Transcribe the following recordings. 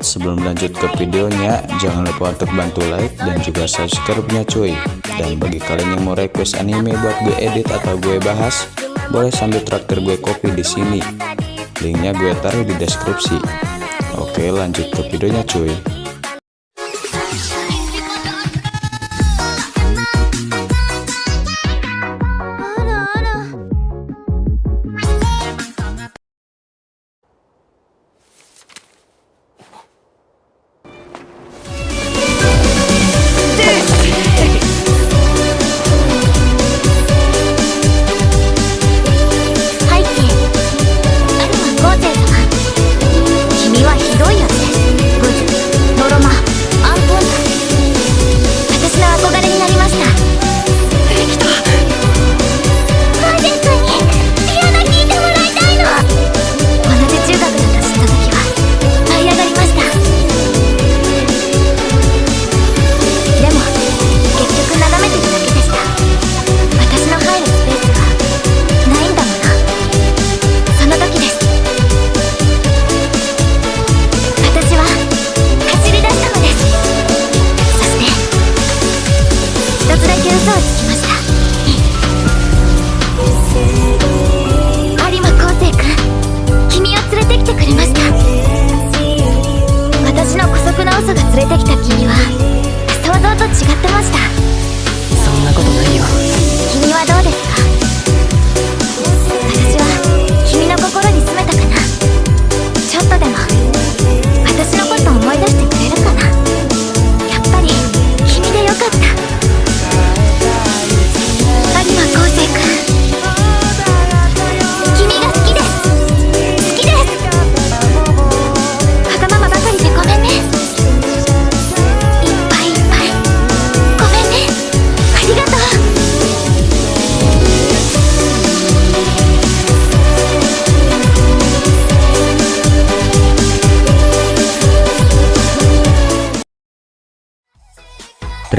Sebelum lanjut ke videonya, jangan lupa untuk bantu like dan juga subscribe-nya cuy. Dan bagi kalian yang mau request anime buat gue edit atau gue bahas, boleh sambil traktir gue kopi di sini. Linknya gue taruh di deskripsi. Oke, lanjut ke videonya cuy.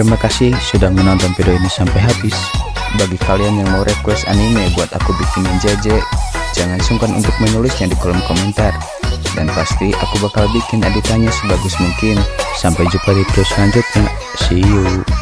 Terima kasih sudah menonton video ini sampai habis. Bagi kalian yang mau request anime buat aku bikinin JJ, jangan sungkan untuk menulisnya di kolom komentar. Dan pasti aku bakal bikin editannya sebagus mungkin. Sampai jumpa di video selanjutnya. See you.